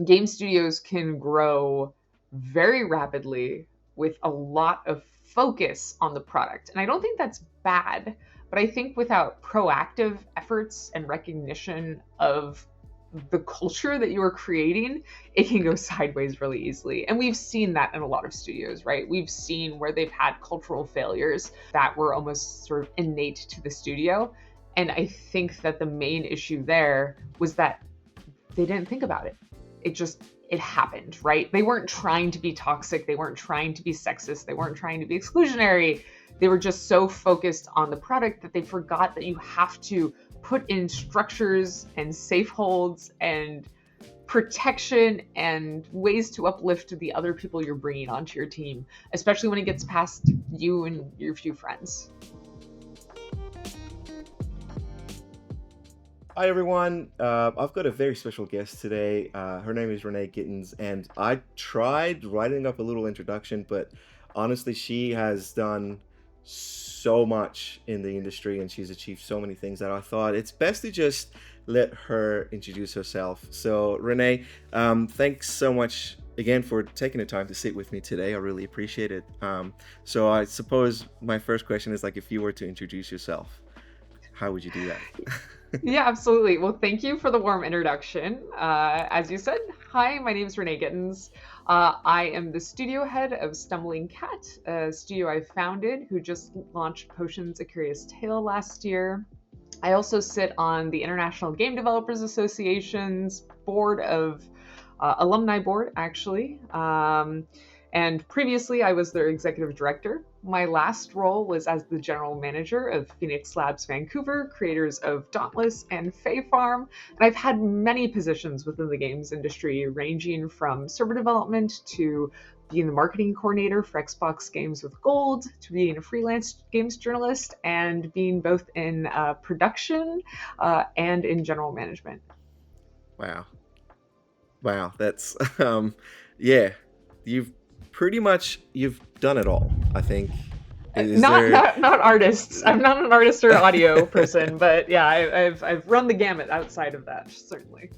game studios can grow very rapidly with a lot of focus on the product. And I don't think that's bad, but I think without proactive efforts and recognition of the culture that you are creating, it can go sideways really easily. And we've seen that in a lot of studios, right? We've seen where they've had cultural failures that were almost sort of innate to the studio. And I think that the main issue there was that they didn't think about it. It happened, right? They weren't trying to be toxic. They weren't trying to be sexist. They weren't trying to be exclusionary. They were just so focused on the product that they forgot that you have to put in structures and safe holds and protection and ways to uplift the other people you're bringing onto your team, especially when it gets past you and your few friends. Hi everyone, I've got a very special guest today. Her name is Renee Gittins, and I tried writing up a little introduction, but honestly, she has done so much in the industry and she's achieved so many things that I thought it's best to just let her introduce herself. So Renee, thanks so much again for taking the time to sit with me today. I really appreciate it. So I suppose my first question is, like, if you were to introduce yourself, how would you do that? Yeah, absolutely. Well, thank you for the warm introduction. As you said, hi, my name is Renee Gittins. I am the studio head of Stumbling Cat, a studio I founded who just launched Potions: A Curious Tale last year. I also sit on the International Game Developers Association's board of alumni board, actually. And previously, I was their executive director. My last role was as the general manager of Phoenix Labs Vancouver, creators of Dauntless and Fae Farm. And I've had many positions within the games industry, ranging from server development to being the marketing coordinator for Xbox Games with Gold, to being a freelance games journalist, and being both in production and in general management. Wow. Wow, that's yeah, you've you've done it all, I think. Is Not there not not artists. I'm not an artist or audio person, but yeah, I've run the gamut outside of that, certainly.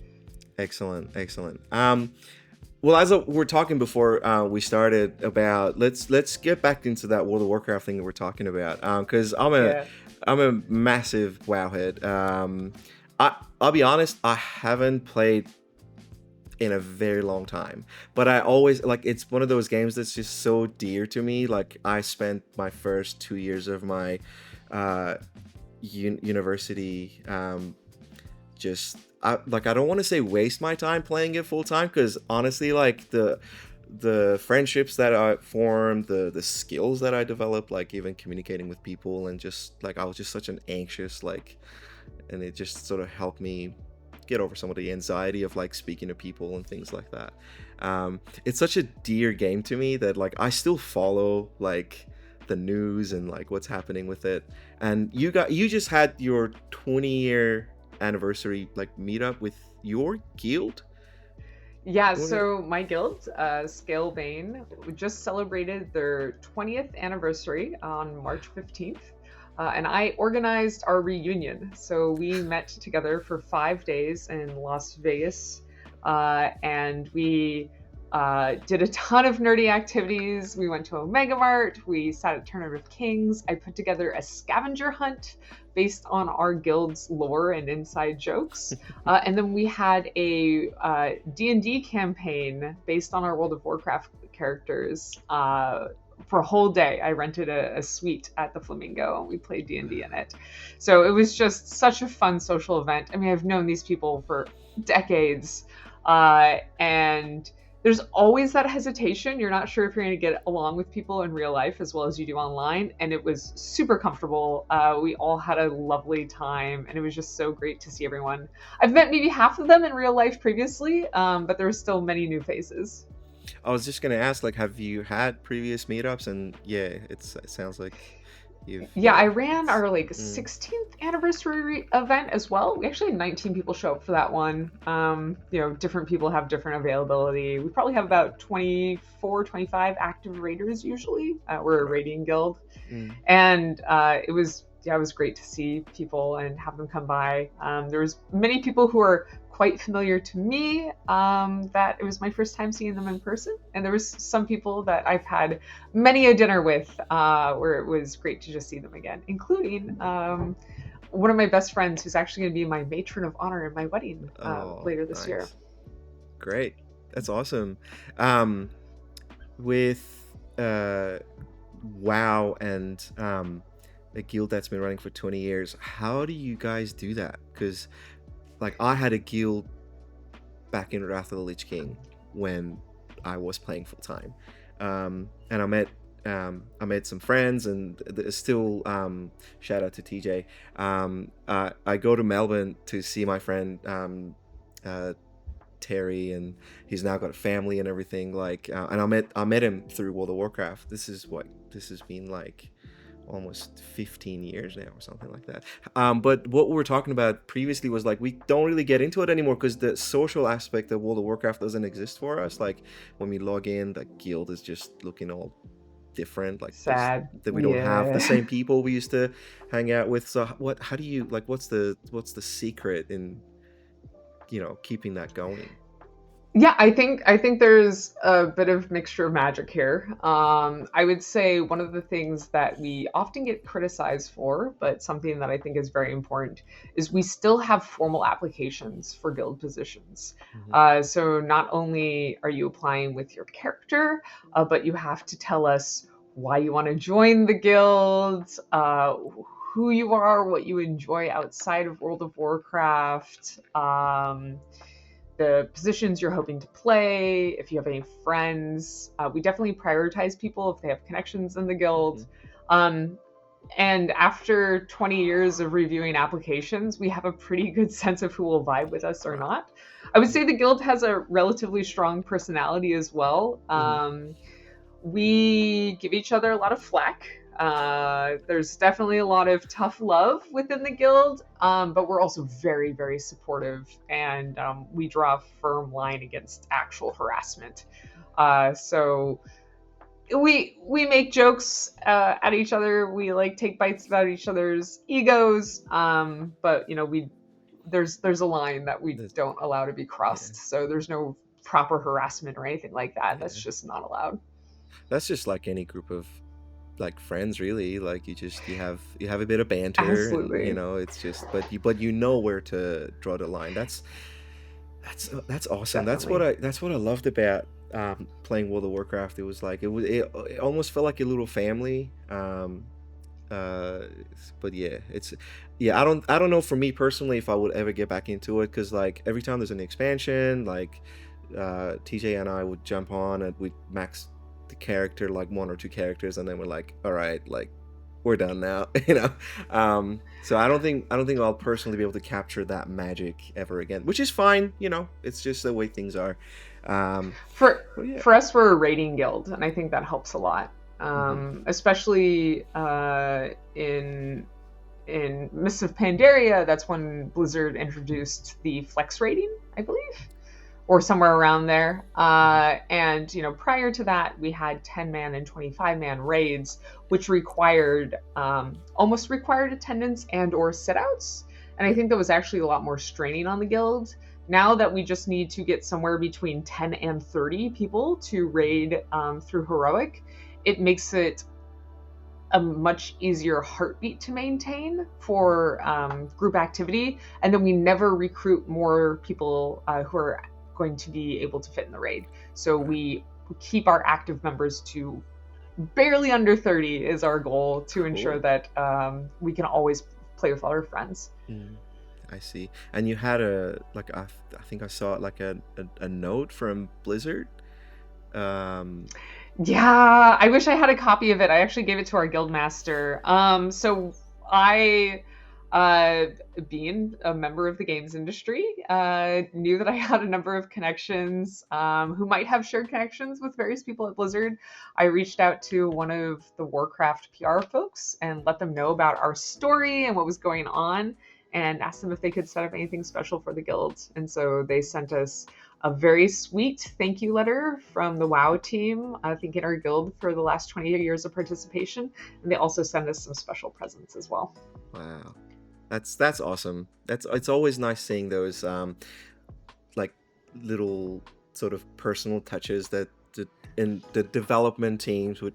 Excellent, excellent. Well, as we're talking before we started about, let's get back into that World of Warcraft thing that we're talking about, because Yeah. I'm a massive WoW head. I'll be honest, I haven't played in a very long time, but I always, like, it's one of those games that's just so dear to me. Like, I spent my first 2 years of my university, just I don't want to say waste my time playing it full time, because honestly, like, the friendships that I formed, the skills that I developed, like even communicating with people, and just like, I was just such an anxious, like, and it just sort of helped me get over some of the anxiety of, like, speaking to people and things like that. It's such a dear game to me that, like, I still follow, like, the news and, like, what's happening with it. And you just had your 20-year anniversary, like, meetup with your guild. Yeah, What it- so my guild, Scalebane, just celebrated their 20th anniversary on March 15th. And I organized our reunion. So we met together for 5 days in Las Vegas, and we did a ton of nerdy activities. We went to Omega Mart, we sat at Tournament of Kings. I put together a scavenger hunt based on our guild's lore and inside jokes. And then we had a D&D campaign based on our World of Warcraft characters. For a whole day, I rented a suite at the Flamingo and we played D&D in it. So it was just such a fun social event. I mean, I've known these people for decades, and there's always that hesitation. You're not sure if you're going to get along with people in real life as well as you do online. And it was super comfortable. We all had a lovely time, and it was just so great to see everyone. I've met maybe half of them in real life previously, but there were still many new faces. I was just gonna ask, like, have you had previous meetups? And yeah, it sounds like Yeah, I ran it's our like mm, 16th anniversary event as well. We actually had 19 people show up for that one. Different people have different availability. We probably have about 24, 25 active raiders usually. We're a right. raiding guild. Mm, And it was great to see people and have them come by. There was many people who are quite familiar to me, that it was my first time seeing them in person. And there was some people that I've had many a dinner with, where it was great to just see them again, including one of my best friends who's actually going to be my matron of honor in my wedding Oh, later this year. nice. Great. That's awesome. Um, with WoW and a guild that's been running for 20 years, how do you guys do that? Because like I had a guild back in Wrath of the Lich King when I was playing full time, and I met some friends, and still shout out to TJ. I go to Melbourne to see my friend uh, Terry, and he's now got a family and everything. Like, and I met him through World of Warcraft. This has been like almost 15 years now or something like that. But what we were talking about previously was like we don't really get into it anymore because the social aspect of World of Warcraft doesn't exist for us. Like when we log in, the guild is just looking all different. Like there's Sad. that we don't have the Yeah. same people we used to hang out with. So what? How do you like? What's the secret in keeping that going? Yeah, I think there's a bit of mixture of magic here. I would say one of the things that we often get criticized for, but something that I think is very important, is we still have formal applications for guild positions. Hmm. So not only are you applying with your character, but you have to tell us why you want to join the guild, who you are, what you enjoy outside of World of Warcraft. The positions you're hoping to play, if you have any friends. We definitely prioritize people if they have connections in the guild. Hmm. Um, and after 20 years of reviewing applications, we have a pretty good sense of who will vibe with us or Wow. not. I would Yeah. say the guild has a relatively strong personality as well. Hmm. We give each other a lot of flack. There's definitely a lot of tough love within the guild, but we're also very, very supportive, and we draw a firm line against actual harassment. So we make jokes at each other. We like take bites about each other's egos, but we there's a line that we That's, don't allow to be yeah. crossed. So there's no proper harassment or anything like that. That's Yeah. just not allowed. That's just like any group of like friends, really. Like you have a bit of banter, and Absolutely. it's just but you know where to draw the line. That's awesome. Definitely. That's what I loved about playing World of Warcraft. It was like it almost felt like a little family. Uh, but yeah, I don't know for me personally if I would ever get back into it because like every time there's an expansion, like TJ and I would jump on and we'd max the character like one or two characters, and then we're like, all right, like we're done now, So I don't think I'll personally be able to capture that magic ever again, which is fine. It's just the way things are. Um, For but yeah. for us, we're a rating guild, and I think that helps a lot, Hmm. especially in Mists of Pandaria. That's when Blizzard introduced the flex rating, I believe, or somewhere around there. Hmm. And prior to that, we had 10-man and 25-man raids, which required almost required attendance and or sit-outs. And I Yeah. think that was actually a lot more straining on the guild. Now that we just need to get somewhere between 10 and 30 people to raid through heroic, it makes it a much easier heartbeat to maintain for group activity. And then we never recruit more people who are going to be able to fit in the raid. So Right. we keep our active members to barely under 30 is our goal to ensure Cool. that we can always play with all our friends. Mm, I see. And you had I think I saw like a note from Blizzard. Um, Yeah, I wish I had a copy of it. I actually gave it to our guild master. So I, uh, being a member of the games industry, knew that I had a number of connections who might have shared connections with various people at Blizzard. I reached out to one of the Warcraft PR folks and let them know about our story and what was going on, and asked them if they could set up anything special for the guild. And so they sent us a very sweet thank you letter from the WoW team, thanking our guild for the last 20 years of participation. And they also send us some special presents as well. wow. That's awesome. It's always nice seeing those. little sort of personal touches that the development teams would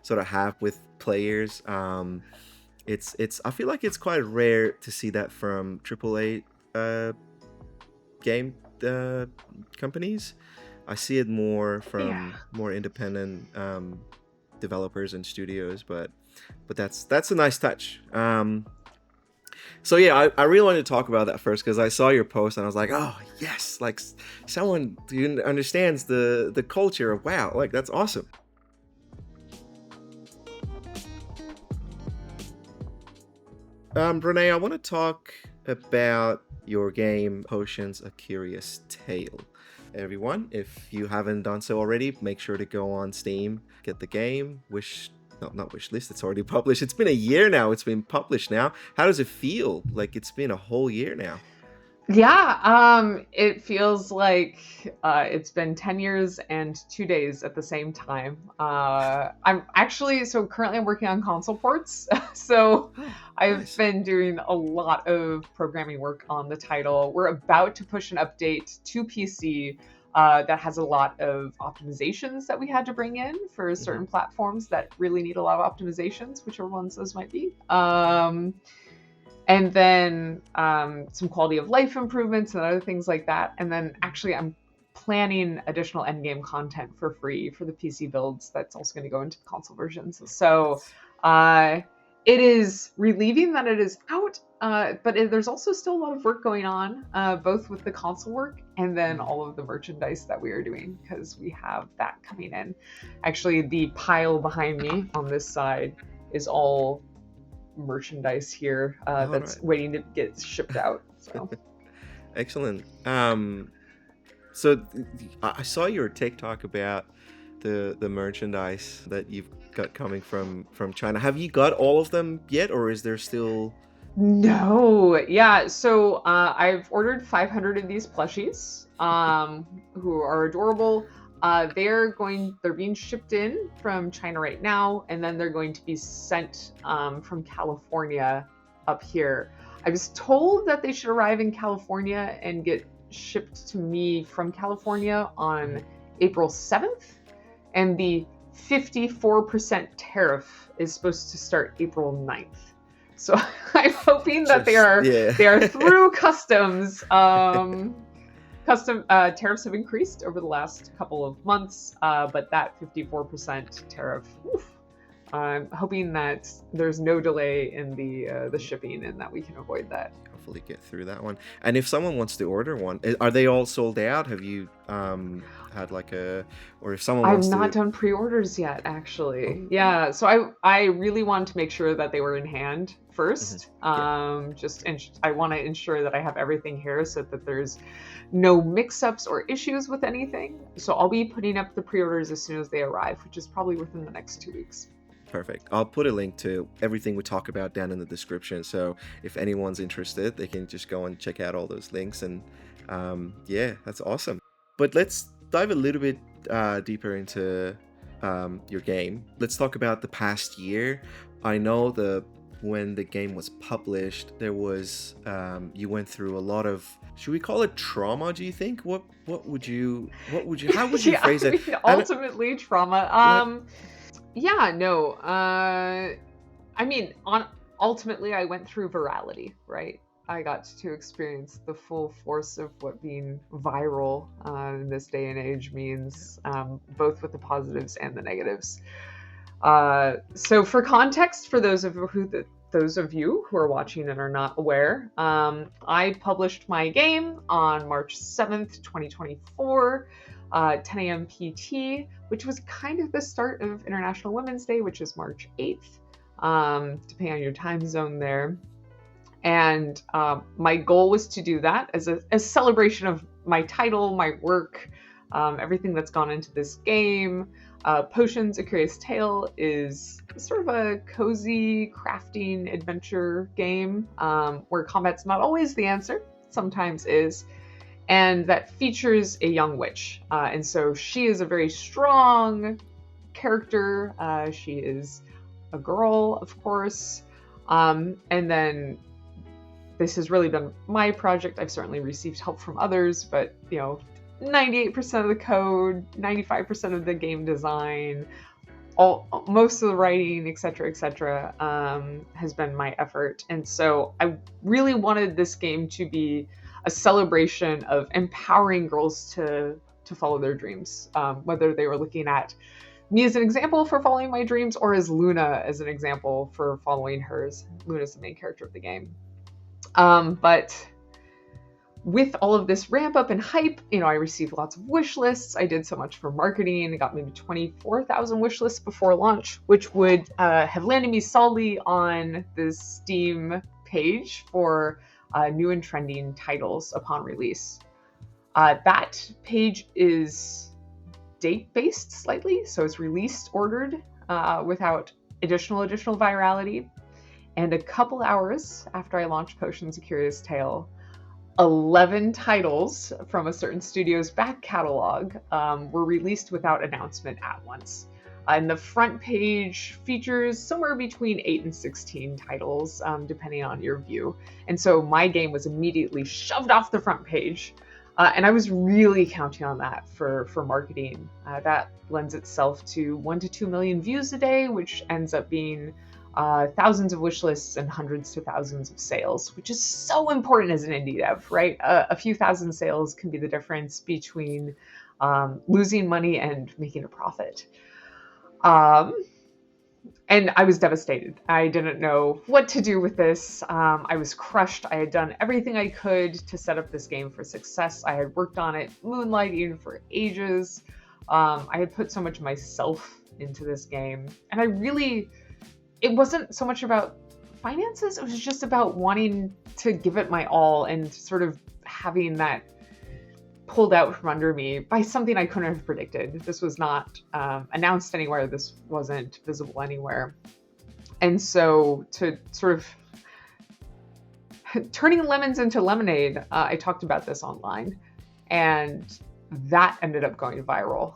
sort of have with players. It's I feel like it's quite rare to see that from AAA game companies. I see it more Yeah. from more independent developers and studios, but that's a nice touch. So yeah, I really wanted to talk about that first because I saw your post and I was like, oh yes, like someone who understands the culture of WoW. Like that's awesome. Renee, I want to talk about your game Potions: A Curious Tale. Everyone, if you haven't done so already, make sure to go on Steam, get the game, not wish list, it's already published. It's been a year now, it's been published now. How does it feel? Like it's been a whole year now. Yeah, it feels like it's been 10 years and 2 days at the same time. So currently I'm working on console ports. So Oh, I've nice. been doing a lot of programming work on the title. We're about to push an update to PC that has a lot of optimizations that we had to bring in for Hmm. certain platforms that really need a lot of optimizations, whichever ones those might be. And then some quality of life improvements and other things like that. And then actually, I'm planning additional endgame content for free for the PC builds. That's also going to go into the console versions. So That's uh, it is relieving that it is out, there's also still a lot of work going on, both with the console work and then mhm. all of the merchandise that we are doing because we have that coming in. Actually, the pile behind me on this side is all merchandise here All that's right. waiting to get shipped out. So Excellent. So I saw your TikTok about the merchandise that you've got coming from China. Have you got all of them yet, or is there still? no, yeah. So I've ordered 500 of these plushies, who are adorable. They're being shipped in from China right now, and then they're going to be sent from California up here. I was told that they should arrive in California and get shipped to me from California Mhm. on April 7th, and the 54% tariff is supposed to start April 9th. So I'm hoping that they Just are yeah. they are through customs. Custom tariffs have increased over the last couple of months, but that 54% tariff, oof, I'm hoping that there's no delay in the shipping and that we can avoid that. Hopefully get through that one. And if someone wants to order one, are they all sold out? Have you had like or if someone I've wants not to? done pre-orders yet, Oh, actually. Yeah, so I really wanted to make sure that they were in hand mhm. first. Yeah, I want to ensure that I have everything here so that there's no mix-ups or issues with anything. So I'll be putting up the pre-orders as soon as they arrive, which is probably within the next 2 weeks. perfect. I'll put a link to everything we talk about down in the description. So if anyone's interested, they can just go and check out all those links. And yeah, that's awesome. But let's dive a little bit deeper into your game. Let's talk about the past year. I know when the game was published, there was you went through a lot of, should we call it trauma? Do you think? What would you how would you Yeah, phrase I it? mean, And ultimately trauma. like, Yeah, no. I mean, ultimately, I went through virality, right? I got to experience the full force of what being viral in this day and age means, both with the positives and the negatives. So, for context, for those of you who are watching and are not aware, I published my game on March 7th, 2024, 10 a.m. PT, which was kind of the start of International Women's Day, which is March 8th, depending on your time zone there. And my goal was to do that as a celebration of my title, my work, everything that's gone into this game. Potions: A Curious Tale is sort of a cozy crafting adventure game, where combat's not always the answer, sometimes is, and that features a young witch. And so she is a very strong character. She is a girl, of course. And then this has really been my project. I've certainly received help from others, but 98% of the code, 95% of the game design, most of the writing, etc., has been my effort. And so I really wanted this game to be a celebration of empowering girls to follow their dreams, whether they were looking at me as an example for following my dreams or as Luna as an example for following hers. Luna's the main character of the game. But with all of this ramp up and hype, I received lots of wish lists. I did so much for marketing. I got maybe 24,000 wish lists before launch, which would have landed me solidly on the Steam page for new and trending titles upon release. That page is date-based slightly, so it's release ordered without additional virality. And a couple hours after I launched Potions: A Curious Tale, 11 titles from a certain studio's back catalog were released without announcement at once. And the front page features somewhere between 8 and 16 titles, depending on your view. And so my game was immediately shoved off the front page. And I was really counting on that for marketing. That lends itself to 1 to 2 million views a day, which ends up being thousands of wish lists and hundreds to thousands of sales, which is so important as an indie dev, right? A few thousand sales can be the difference between losing money and making a profit. And I was devastated. I didn't know what to do with this. I was crushed. I had done everything I could to set up this game for success. I had worked on it, moonlighting for ages. I had put so much of myself into this game. And it wasn't so much about finances. It was just about wanting to give it my all and sort of having that pulled out from under me by something I couldn't have predicted. This was not announced anywhere. This wasn't visible anywhere. And so to sort of turning lemons into lemonade, I talked about this online, and that ended up going viral.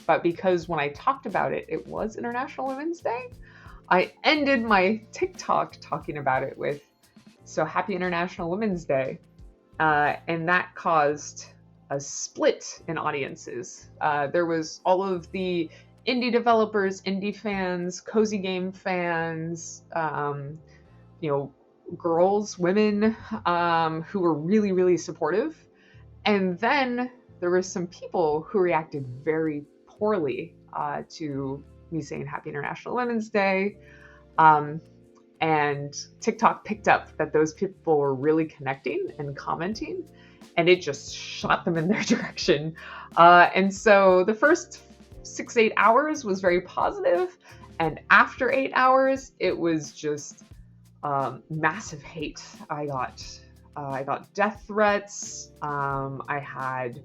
But because when I talked about it, it was International Women's Day, I ended my TikTok talking about it with, "So happy International Women's Day." And that caused a split in audiences. There was all of the indie developers, indie fans, cozy game fans, girls, women, who were really, really supportive. And then there were some people who reacted very poorly to me saying Happy International Women's Day. And TikTok picked up that those people were really connecting and commenting, and it just shot them in their direction. And so the first 6-8 hours was very positive, and after 8 hours, it was just massive hate. I got death threats. I had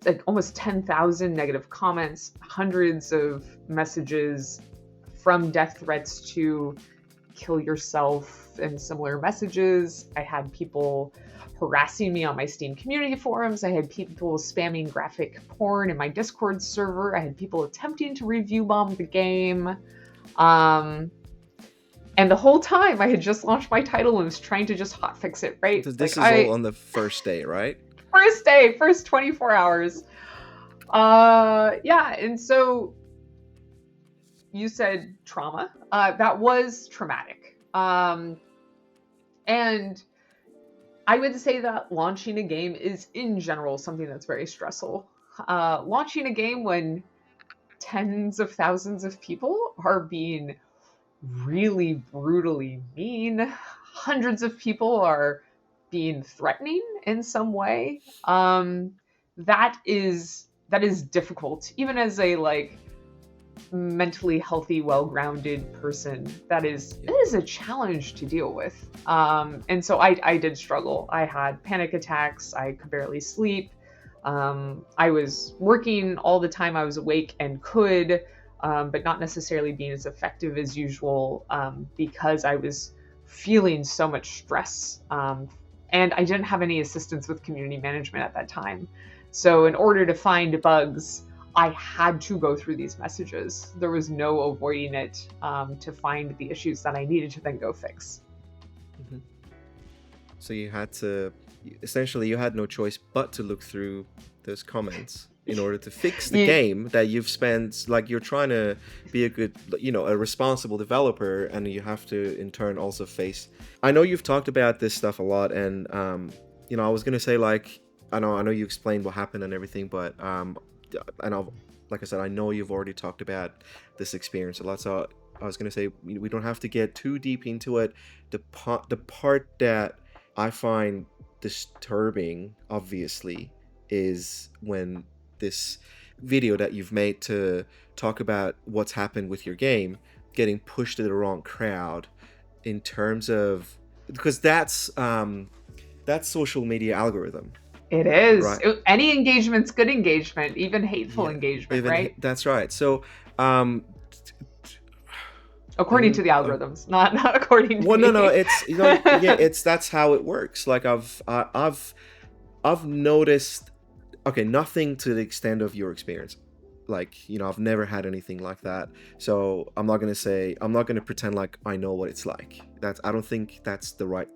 like almost 10,000 negative comments, hundreds of messages from death threats to kill yourself and similar messages. I had people harassing me on my Steam community forums. I had people spamming graphic porn in my Discord server. I had people attempting to review bomb the game. And the whole time I had just launched my title and was trying to just hotfix it, right? This is all on the first day, right? First day, first 24 hours. Yeah, and so you said trauma. That was traumatic. And I would say that launching a game is in general something that's very stressful. Launching a game when tens of thousands of people are being really brutally mean, hundreds of people are being threatening in some way, that is difficult, even as a mentally healthy, well-grounded person. It is a challenge to deal with. And so I did struggle. I had panic attacks. I could barely sleep. I was working all the time I was awake and could, but not necessarily being as effective as usual, because I was feeling so much stress. And I didn't have any assistance with community management at that time. So in order to find bugs, I had to go through these messages. There was no avoiding it, to find the issues that I needed to then go fix. Mm-hmm. So you had to essentially you had no choice but to look through those comments in order to fix the You, game that you've spent, like, you're trying to be a good, a responsible developer, and you have to in turn also face. I know you've talked about this stuff a lot, and I was gonna say, like, I know you explained what happened and everything, but like I said, I know you've already talked about this experience a lot, so I was gonna say we don't have to get too deep into it. The part that I find disturbing, obviously, is when this video that you've made to talk about what's happened with your game getting pushed to the wrong crowd, in terms of, because that's social media algorithm, it is. right? Any engagement's good engagement, even hateful Yeah, engagement, right? that's right. So um According to the algorithms, not according to well, no, me. it's yeah, it's that's how it works. Like, I've noticed, okay, nothing to the extent of your experience. Like, I've never had anything like that. So I'm not gonna pretend like I know what it's like. I don't think that's the right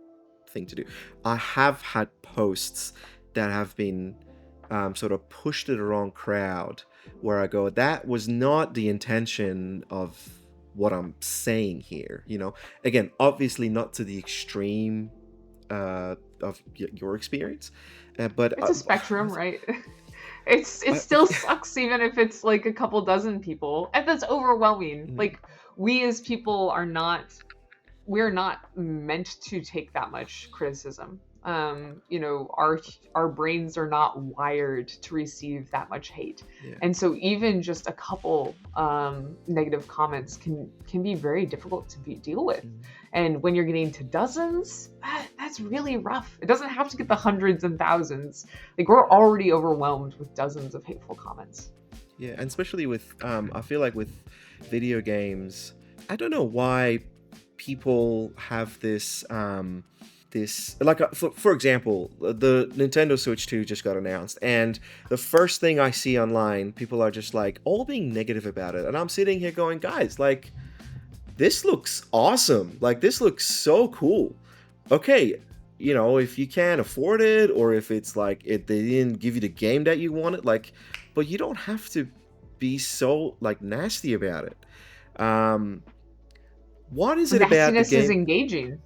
thing to do. I have had posts that have been sort of pushed to the wrong crowd, where I go, that was not the intention of what I'm saying here. Again, obviously not to the extreme of your experience, but It's a spectrum, right? It I, still sucks, even if it's like a couple dozen people, and that's overwhelming. Like, we as people we're not meant to take that much criticism. Our brains are not wired to receive that much hate, yeah. and so even just a couple negative comments can be very difficult to deal with. And when you're getting to dozens, that's really rough. It doesn't have to get the hundreds and thousands. Like, we're already overwhelmed with dozens of hateful comments. Yeah, and especially with I feel like with video games, I don't know why people have this like, for example, the Nintendo Switch 2 just got announced, and the first thing I see online, people are just like all being negative about it, and I'm sitting here going, guys, like, this looks awesome, like, this looks so cool. Okay, if you can't afford it, or if it's like they didn't give you the game that you wanted, like, but you don't have to be so, like, nasty about it. What is it about the Nastiness game? is engaging.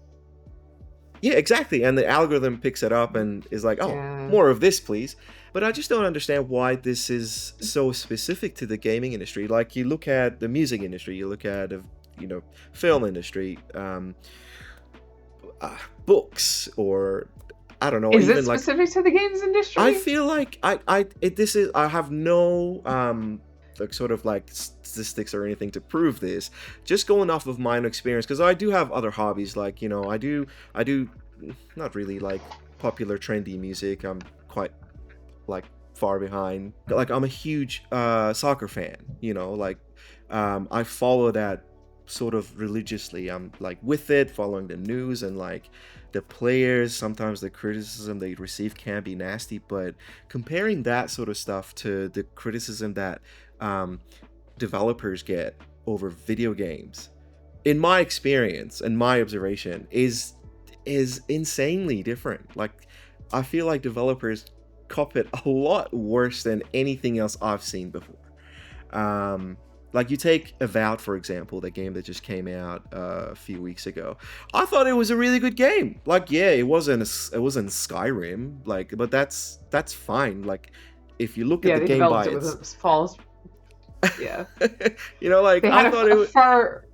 Yeah, exactly. And the algorithm picks it up and is like, oh, Yeah. more of this, please. But I just don't understand why this is so specific to the gaming industry. Like, you look at the music industry, you look at the, film industry, books, or I don't know. Is even it specific to the games industry? I feel like I have no like, sort of like statistics or anything to prove this, just going off of my own experience, because I do have other hobbies, like, I do not really like popular trendy music. I'm quite, like, far behind. Like, I'm a huge soccer fan, like, I follow that sort of religiously. I'm, like, with it, following the news, and, like, the players, sometimes the criticism they receive can be nasty, but comparing that sort of stuff to the criticism that developers get over video games, in my experience and my observation, is insanely different. Like, I feel like developers cop it a lot worse than anything else I've seen before. Like, you take Avowed, for example, the game that just came out a few weeks ago. I thought it was a really good game. Like, yeah, it wasn't Skyrim, like, but that's fine. Like, if you look at the they game developed by it with its a false. Yeah, like, they had I thought it a was. far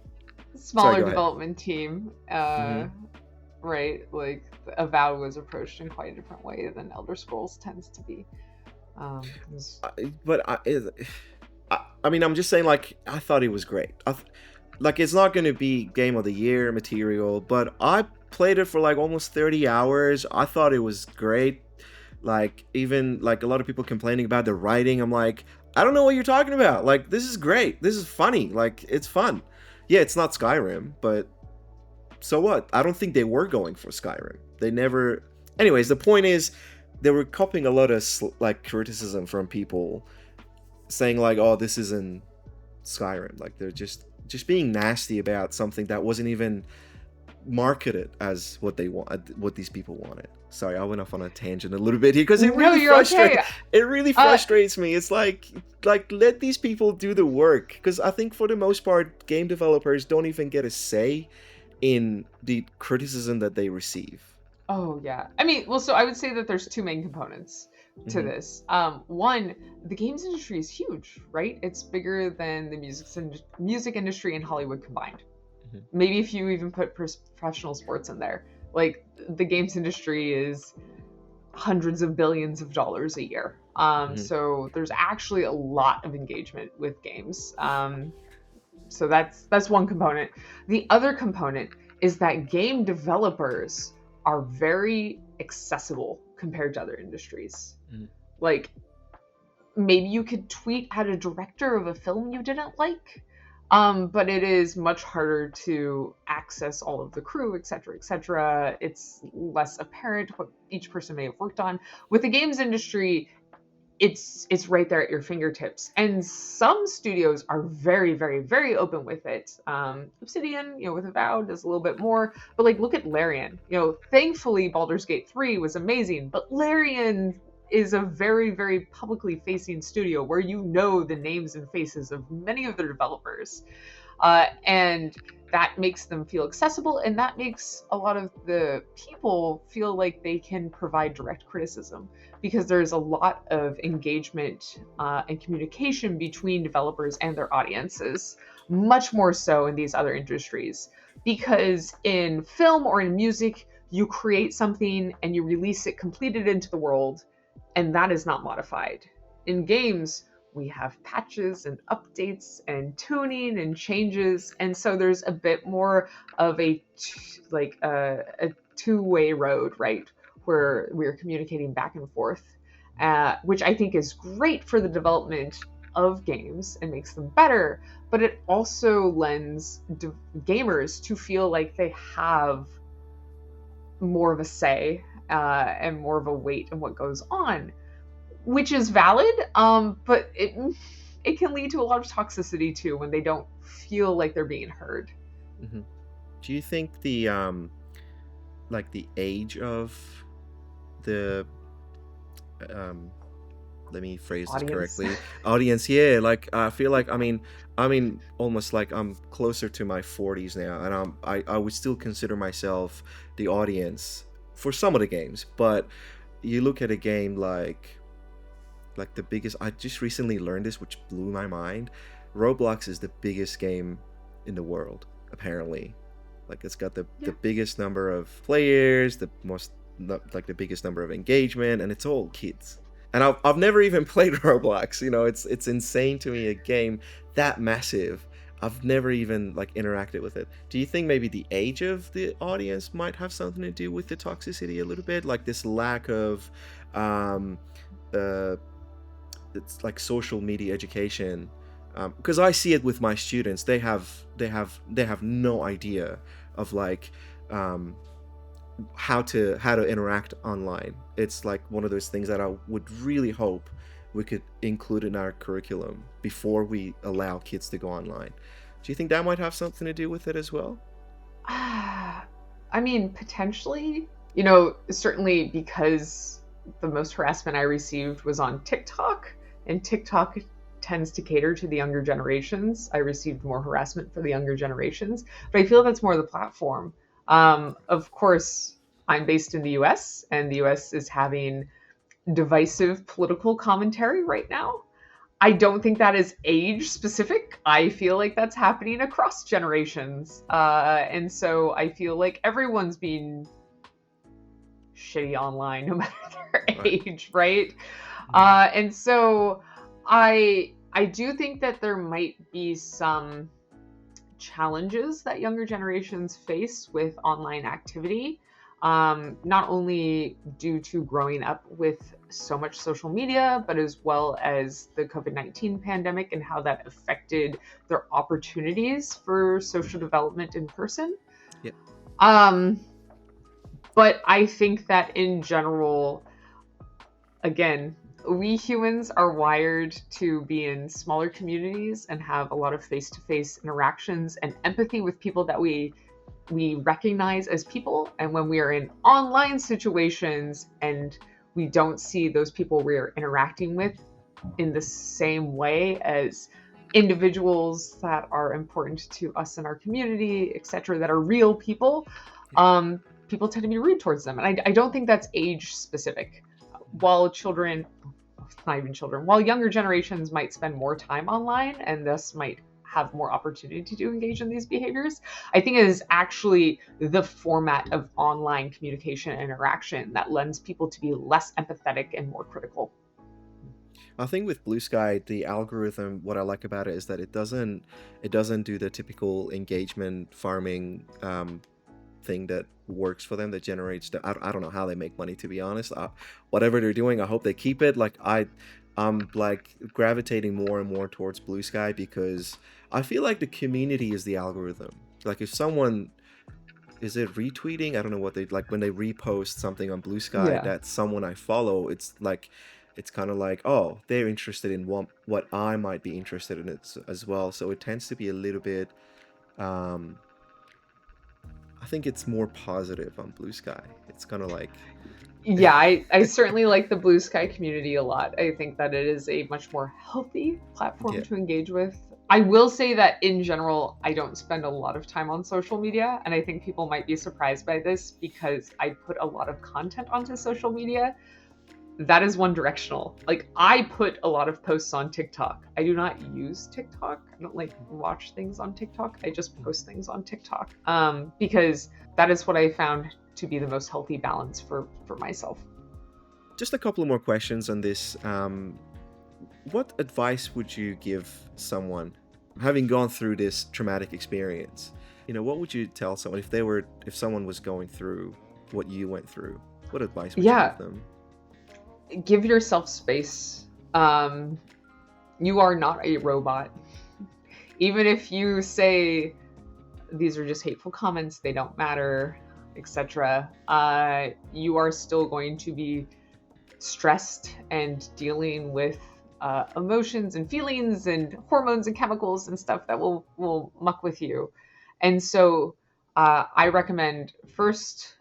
smaller Sorry, go ahead. development team. Right, like, Avowed was approached in quite a different way than Elder Scrolls tends to be. But I mean, I'm just saying, like, I thought it was great. Like, it's not going to be Game of the Year material, but I played it for, like, almost 30 hours. I thought it was great. Like, even, like, a lot of people complaining about the writing. I'm like, I don't know what you're talking about. Like, this is great. This is funny. Like, it's fun. Yeah, it's not Skyrim, but so what? I don't think they were going for Skyrim. They never. Anyways, the point is, they were copying a lot of, like, criticism from people, saying, like, oh, this isn't Skyrim. Like, they're just being nasty about something that wasn't even marketed as what they want, what these people wanted. Sorry, I went off on a tangent a little bit here because No, you're okay. it really frustrates me. It's like let these people do the work, because I think for the most part game developers don't even get a say in the criticism that they receive. Oh yeah. I mean, well, so I would say that there's two main components to Hmm. this. One, the games industry is huge, right? It's bigger than the music industry and Hollywood combined. Hmm. Maybe if you even put professional sports in there, like the games industry is hundreds of billions of dollars a year. Hmm. So there's actually a lot of engagement with games. So that's one component. The other component is that game developers are very accessible compared to other industries. Hmm. Like maybe you could tweet at a director of a film you didn't like, but it is much harder to access all of the crew, etc., etc. It's less apparent what each person may have worked on. With the games industry, it's right there at your fingertips, and some studios are very, very, very open with it. Obsidian, with Avowed does a little bit more, but like look at Larian. Thankfully Baldur's Gate 3 was amazing, but Larian is a very, very publicly facing studio where the names and faces of many of their developers, and that makes them feel accessible, and that makes a lot of the people feel like they can provide direct criticism, because there's a lot of engagement and communication between developers and their audiences, much more so in these other industries. Because in film or in music, you create something and you release it completed into the world, and that is not modified. In games, we have patches and updates and tuning and changes, and so there's a bit more of a two-way road, right, where we're communicating back and forth, which I think is great for the development of games and makes them better, but it also lends gamers to feel like they have more of a say and more of a weight in what goes on, which is valid, but it can lead to a lot of toxicity too when they don't feel like they're being heard. Hmm. Do you think the the age of the um let me phrase this Audience. correctly, audience, yeah, like I feel like, I mean almost like I'm closer to my 40s now, and I would still consider myself the audience for some of the games. But you look at a game like the biggest, I just recently learned this, which blew my mind. Roblox is the biggest game in the world, apparently. Like it's got the Yeah. biggest number of players, the biggest number of engagement, and it's all kids. And I've never even played Roblox. It's insane to me, a game that massive. I've never even interacted with it. Do you think maybe the age of the audience might have something to do with the toxicity a little bit, like this lack of um uh it's like social media education? Because I see it with my students. They have no idea of um how to interact online. It's like one of those things that I would really hope we could include in our curriculum before we allow kids to go online. Do you think that might have something to do with it as well? I mean, potentially, certainly because the most harassment I received was on TikTok, and TikTok tends to cater to the younger generations. I received more harassment for the younger generations, but I feel that's more the platform. Of course, I'm based in the US, and the US is having divisive political commentary right now. I don't think that is age specific. I feel like that's happening across generations. And so I feel like everyone's being shitty online, no matter their Right. age, right? Mhm. And so I do think that there might be some challenges that younger generations face with online activity, not only due to growing up with so much social media, but as well as the COVID-19 pandemic and how that affected their opportunities for social development in person. Yeah. Um, but I think that in general, again, we humans are wired to be in smaller communities and have a lot of face to face interactions and empathy with people that we we recognize as people, and when we are in online situations and we don't see those people we're interacting with in the same way as individuals that are important to us in our community, etc., that are real people, people tend to be rude towards them. And I don't think that's age specific. While children, not even children, while younger generations might spend more time online and thus might have more opportunity to engage in these behaviors, I think it is actually the format of online communication and interaction that lends people to be less empathetic and more critical. I think with Blue Sky, the algorithm, what I like about it is that it doesn't do the typical engagement farming thing that works for them, that generates I don't know how they make money, to be honest. Whatever they're doing, I hope they keep it. Like I'm like gravitating more and more towards Blue Sky because I feel like the community is the algorithm. Like if someone is it retweeting? I don't know what they like when they repost something on Blue Sky Yeah. that someone I follow. It's kind of like, oh, they're interested in what I might be interested in as well. So it tends to be a little bit. Um, I think it's more positive on Blue Sky. It's kind of like, Yeah, I certainly like the Blue Sky community a lot. I think that it is a much more healthy platform yeah, to engage with. I will say that in general, I don't spend a lot of time on social media, and I think people might be surprised by this because I put a lot of content onto social media that is one directional. Like, I put a lot of posts on TikTok. I do not use TikTok. I don't like watch things on TikTok. I just post things on TikTok, because that is what I found to be the most healthy balance for myself. just a couple of more questions on this. What advice would you give someone having gone through this traumatic experience? What would you tell someone if someone was going through what you went through? What advice would you give Yeah, them? give yourself space. You are not a robot. Even if you say these are just hateful comments, they don't matter, etc., you are still going to be stressed and dealing with emotions and feelings and hormones and chemicals and stuff that will muck with you. And so I recommend first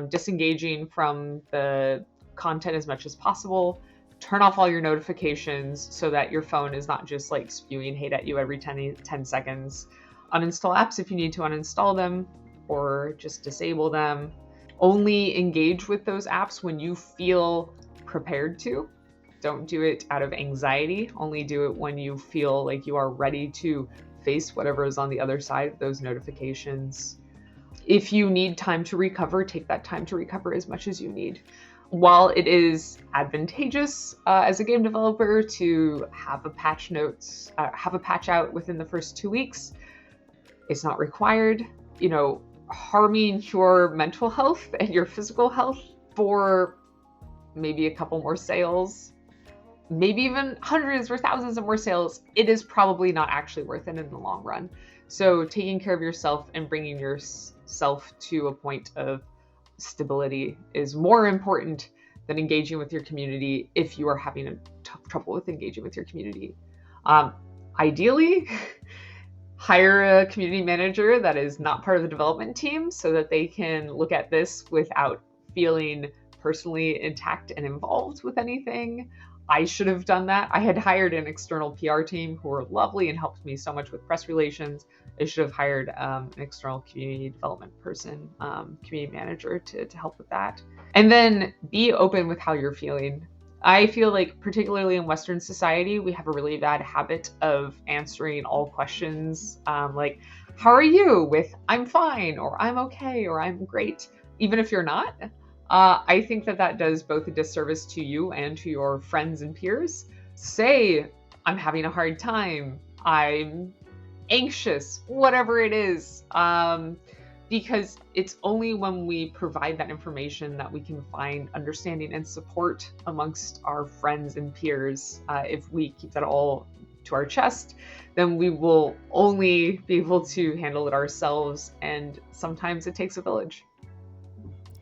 disengaging from the content as much as possible. Turn off all your notifications so that your phone is not just like spewing hate at you every 10 seconds. Uninstall apps if you need to uninstall them, or just disable them. Only engage with those apps when you feel prepared to. Don't do it out of anxiety. Only do it when you feel like you are ready to face whatever is on the other side of those notifications. If you need time to recover, take that time to recover as much as you need. While it is advantageous as a game developer to have a have a patch out within the first 2 weeks, it's not required. Harming your mental health and your physical health for maybe a couple more sales, maybe even hundreds or thousands of more sales, it is probably not actually worth it in the long run. So taking care of yourself and bringing yourself to a point of stability is more important than engaging with your community if you are having trouble with engaging with your community. Ideally, hire a community manager that is not part of the development team so that they can look at this without feeling personally attacked and involved with anything. I should have done that. I had hired an external PR team who were lovely and helped me so much with press relations. I should have hired an external community development person, community manager to help with that. And then be open with how you're feeling. I feel like, particularly in Western society, we have a really bad habit of answering all questions like, how are you? With I'm fine, or I'm okay, or I'm great, even if you're not. I think that does both a disservice to you and to your friends and peers. Say, I'm having a hard time, I'm anxious, whatever it is. Because it's only when we provide that information that we can find understanding and support amongst our friends and peers. If we keep that all to our chest, then we will only be able to handle it ourselves. And sometimes it takes a village.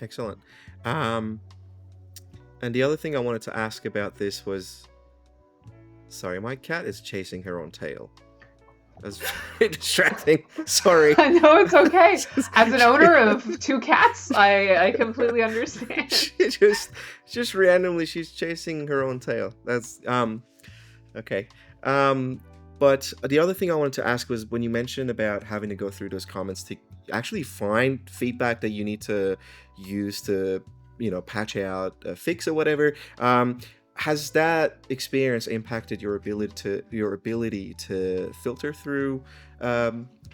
Excellent. Um, and the other thing I wanted to ask about this was, sorry, my cat is chasing her own tail. That's very distracting. Sorry. No, it's okay. As an owner of two cats, I completely understand. She just randomly she's chasing her own tail. That's okay. Um but the other thing I wanted to ask was when you mentioned about having to go through those comments to actually find feedback that you need to use to, patch out a fix or whatever. Has that experience impacted your ability to filter through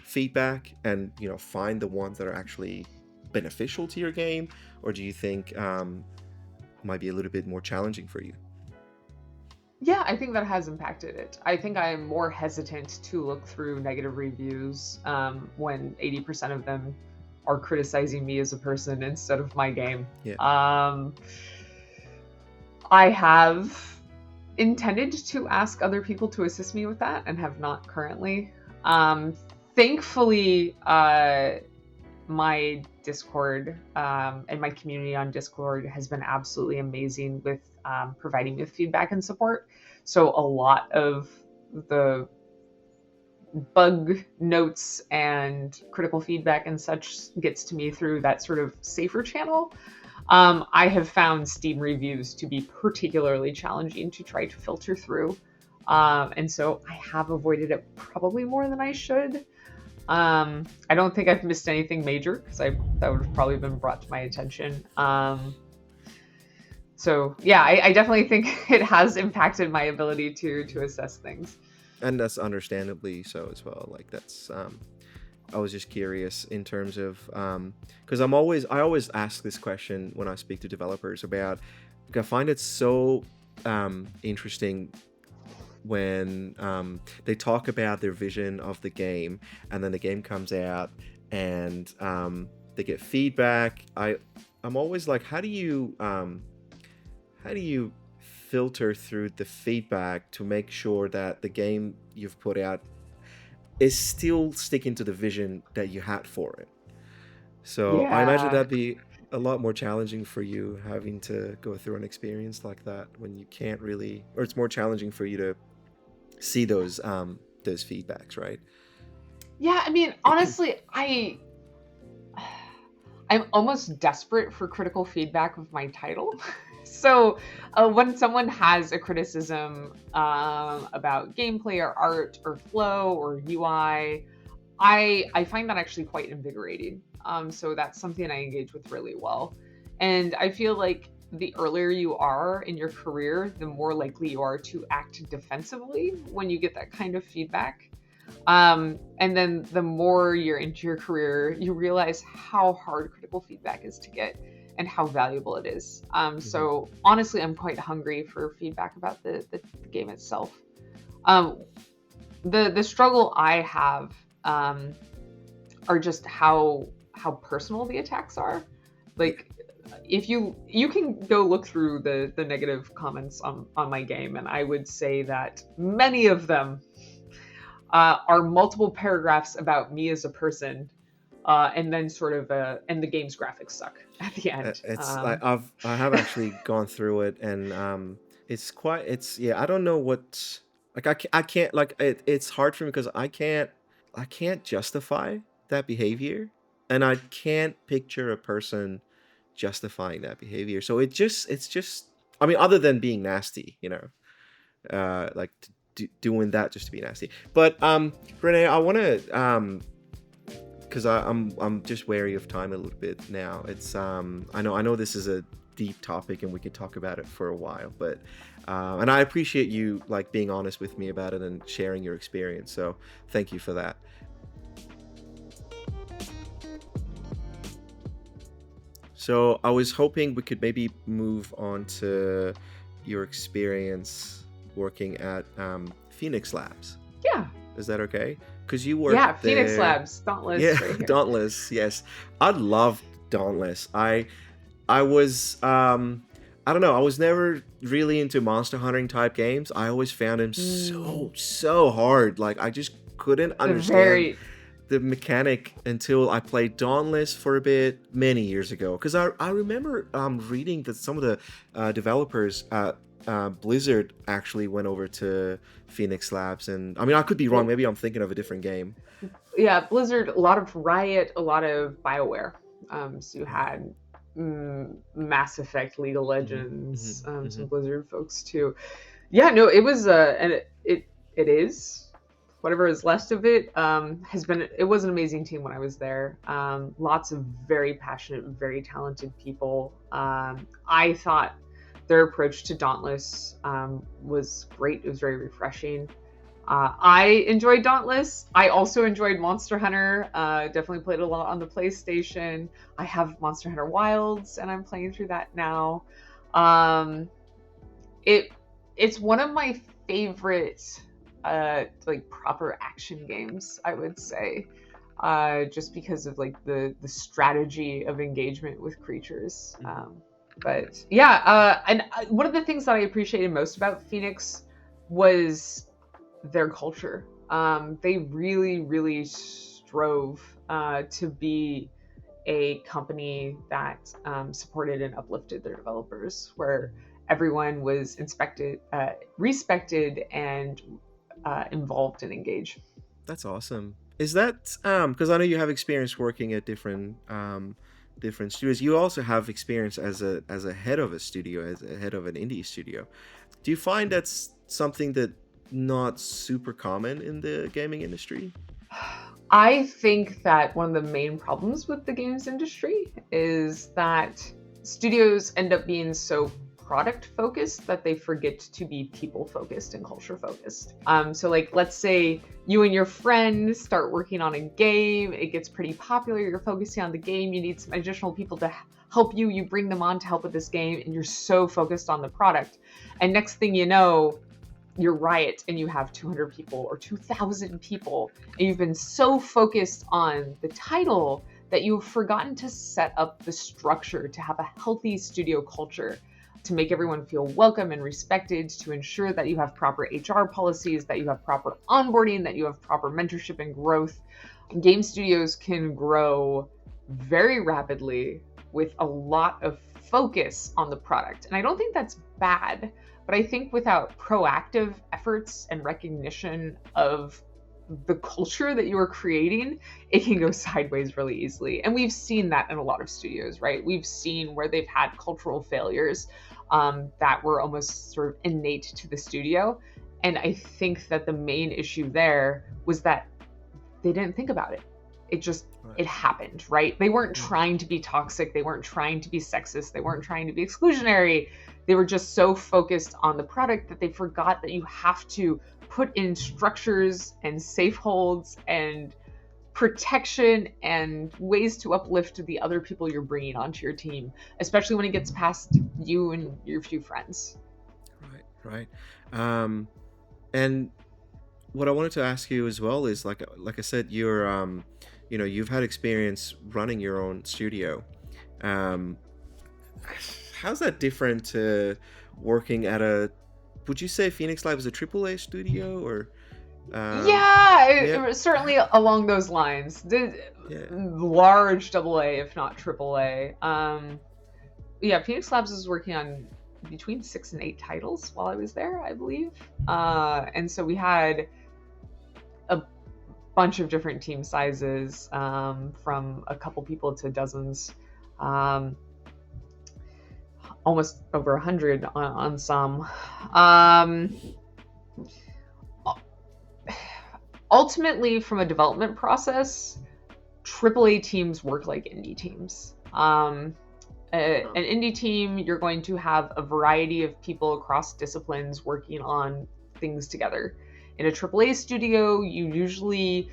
feedback and find the ones that are actually beneficial to your game, or do you think might be a little bit more challenging for you? Yeah, I think that has impacted it. I think I am more hesitant to look through negative reviews when 80% of them are criticizing me as a person instead of my game. Yeah. I have intended to ask other people to assist me with that and have not currently. Thankfully, my Discord and my community on Discord has been absolutely amazing with providing me with feedback and support. So a lot of the bug notes and critical feedback and such gets to me through that sort of safer channel. I have found Steam reviews to be particularly challenging to try to filter through. And so I have avoided it probably more than I should. I don't think I've missed anything major because that would have probably been brought to my attention. So yeah, I definitely think it has impacted my ability to assess things. And that's understandably so as well. Like that's I was just curious in terms of because I always ask this question when I speak to developers about. I find it so interesting when they talk about their vision of the game, and then the game comes out and they get feedback. I'm always like, how do you filter through the feedback to make sure that the game you've put out is still sticking to the vision that you had for it? So I imagine Yeah. that'd be a lot more challenging for you having to go through an experience like that when you can't really, or it's more challenging for you to see those feedbacks, right? Yeah, I mean, honestly, I'm almost desperate for critical feedback of my title. So when someone has a criticism about gameplay or art or flow or UI, I find that actually quite invigorating. So that's something I engage with really well. And I feel like the earlier you are in your career, the more likely you are to act defensively when you get that kind of feedback. And then the more you're into your career, you realize how hard critical feedback is to get and how valuable it is. Hmm. So honestly, I'm quite hungry for feedback about the game itself. Um, the struggle I have are just how personal the attacks are. Yeah. Like if you can go look through the negative comments on my game, and I would say that many of them are multiple paragraphs about me as a person, and then sort of and the game's graphics suck at the end. It's like I have actually gone through it, and it's yeah, I don't know what, like I can't, like it's hard for me because I can't justify that behavior, and I can't picture a person justifying that behavior. So it's just, I mean, other than being nasty, like doing that just to be nasty. But Renee, I want to because I'm just wary of time a little bit now. It's I know this is a deep topic and we could talk about it for a while, but and I appreciate you like being honest with me about it and sharing your experience. So thank you for that. So I was hoping we could maybe move on to your experience working at Phoenix Labs. Yeah, Is that okay? Because you worked yeah. Phoenix there. Labs, Dauntless, Yeah, right here. Dauntless. Yes, I loved Dauntless. I was I don't know. I was never really into monster hunting type games. I always found them Mm, so hard. Like I just couldn't the understand very the mechanic until I played Dauntless for a bit many years ago. Because I remember reading that some of the developers Blizzard actually went over to Phoenix Labs, and I mean I could be wrong. Well, Maybe I'm thinking of a different game. yeah, Blizzard, a lot of Riot, a lot of BioWare. So you Yeah. had Mass Effect, League of Hmm. Hmm. Legends, Hmm. some Blizzard folks too. Yeah, no, it was and it is whatever is left of it has been. It was an amazing team when I was there. Lots of very passionate, very talented people. I thought their approach to Dauntless was great. It was very refreshing. I enjoyed Dauntless. I also enjoyed Monster Hunter. Definitely played a lot on the PlayStation. I have Monster Hunter Wilds, and I'm playing through that now. Um, it it's one of my favorite like proper action games, I would say. Just because of like the strategy of engagement with creatures. But yeah, one of the things that I appreciated most about Phoenix was their culture. They really, really strove to be a company that supported and uplifted their developers, where everyone was respected, and involved and engaged. That's awesome. Is that because I know you have experience working at different studios. You also have experience as a head of a studio, as a head of an indie studio. Do you find that's something that not super common in the gaming industry? I think that one of the main problems with the games industry is that studios end up being so product focused that they forget to be people focused and culture focused. So, like, let's say you and your friend start working on a game, it gets pretty popular, you're focusing on the game, you need some additional people to help you, you bring them on to help with this game, and you're so focused on the product. And next thing you know, you're Riot and you have 200 people or 2,000 people, and you've been so focused on the title that you've forgotten to set up the structure to have a healthy studio culture, to make everyone feel welcome and respected, to ensure that you have proper HR policies, that you have proper onboarding, that you have proper mentorship and growth. Game studios can grow very rapidly with a lot of focus on the product. And I don't think that's bad, but I think without proactive efforts and recognition of the culture that you are creating, it can go sideways really easily. And we've seen that in a lot of studios, right? We've seen where they've had cultural failures that were almost sort of innate to the studio. And I think that the main issue there was that they didn't think about it. It just, Right. it happened, right? They weren't Mm. trying to be toxic. They weren't trying to be sexist. They weren't trying to be exclusionary. They were just so focused on the product that they forgot that you have to put in structures and safe holds and protection and ways to uplift the other people you're bringing onto your team, especially when it gets past you and your few friends. Right, right. And what I wanted to ask you as well is like I said, you've had experience running your own studio. Um, how's that different to working at a? Would you say Phoenix Live is a AAA studio or? Um, Yeah, it yeah, was certainly along those lines. yeah. Large double A, if not triple A. Yeah, Phoenix Labs was working on between 6 and 8 titles while I was there, I believe. And so we had a bunch of different team sizes, from a couple people to dozens, um, almost over 100 on some. Um, Ultimately, from a development process, AAA teams work like indie teams. An indie team, you're going to have a variety of people across disciplines working on things together. In a AAA studio, you usually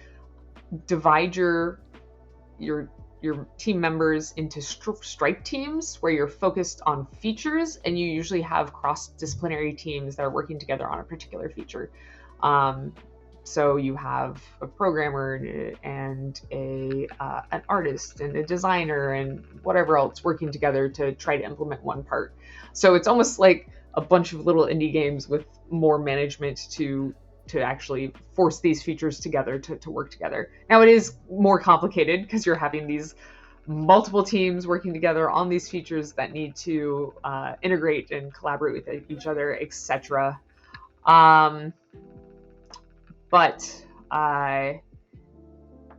divide your team members into strike teams where you're focused on features, and you usually have cross-disciplinary teams that are working together on a particular feature. So you have a programmer and an artist and a designer and whatever else working together to try to implement one part. So it's almost like a bunch of little indie games with more management to actually force these features together to work together. Now it is more complicated because you're having these multiple teams working together on these features that need to integrate and collaborate with each other, etc. But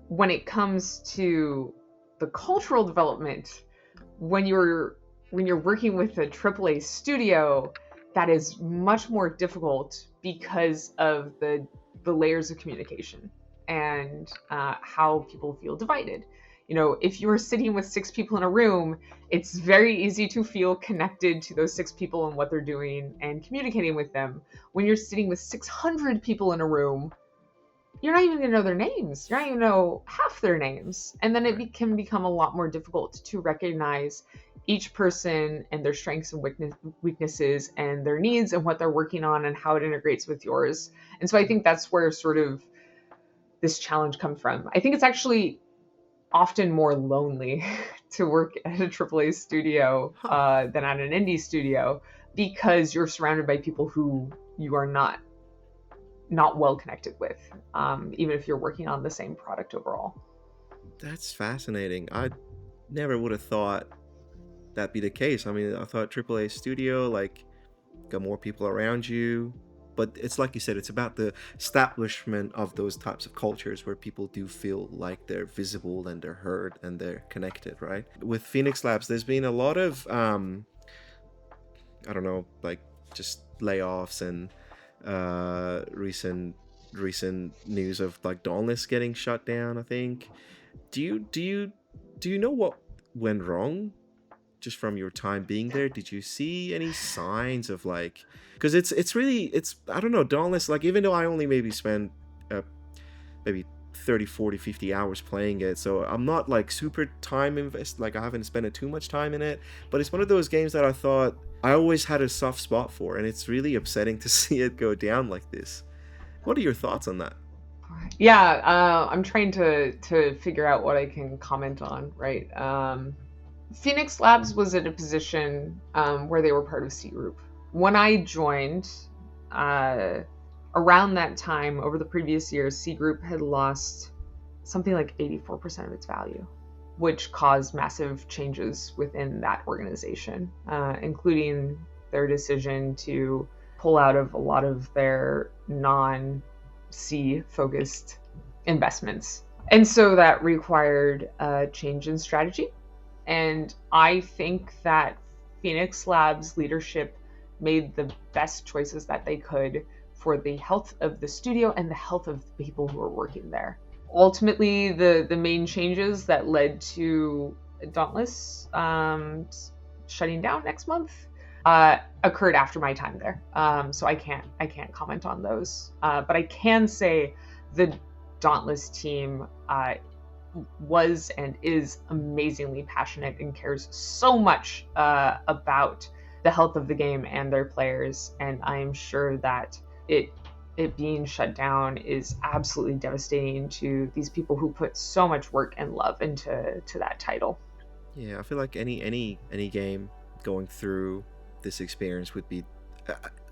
when it comes to the cultural development, when you're working with a AAA studio, that is much more difficult because of the layers of communication and how people feel divided. If you're sitting with 6 people in a room, it's very easy to feel connected to those 6 people and what they're doing and communicating with them. When you're sitting with 600 people in a room, you're not even going to know their names. You're not even going to know half their names. And then it can become a lot more difficult to recognize each person and their strengths and weaknesses and their needs and what they're working on and how it integrates with yours. And so I think that's where sort of this challenge comes from. I think it's actually often more lonely to work at a AAA studio than at an indie studio, because you're surrounded by people who you are not well connected with, even if you're working on the same product overall. That's fascinating. I never would have thought that'd be the case. I mean, I thought AAA studio, like, got more people around you, but it's like you said, it's about the establishment of those types of cultures where people do feel like they're visible and they're heard and they're connected, right? With Phoenix Labs, there's been a lot of I don't know, like, just layoffs and recent news of like Dauntless getting shut down, I think. Do you know what went wrong just from your time being there? Did you see any signs of, like, because it's really, I don't know, Dauntless, like, even though I only maybe spend maybe 30, 40, 50 hours playing it, so I'm not like super time like, I haven't spent too much time in it, but it's one of those games that I thought I always had a soft spot for, and it's really upsetting to see it go down like this. What are your thoughts on that? Yeah, I'm trying to figure out what I can comment on, right? Phoenix Labs was in a position where they were part of C Group. When I joined, around that time, over the previous years, C Group had lost something like 84% of its value, which caused massive changes within that organization, including their decision to pull out of a lot of their non-C focused investments. And so that required a change in strategy. And I think that Phoenix Labs leadership made the best choices that they could for the health of the studio and the health of the people who are working there. Ultimately, the main changes that led to Dauntless shutting down next month occurred after my time there. So I can't comment on those. But I can say the Dauntless team was and is amazingly passionate and cares so much about the health of the game and their players, and I'm sure that it being shut down is absolutely devastating to these people who put so much work and love into that title. Yeah, I feel like any game going through this experience would be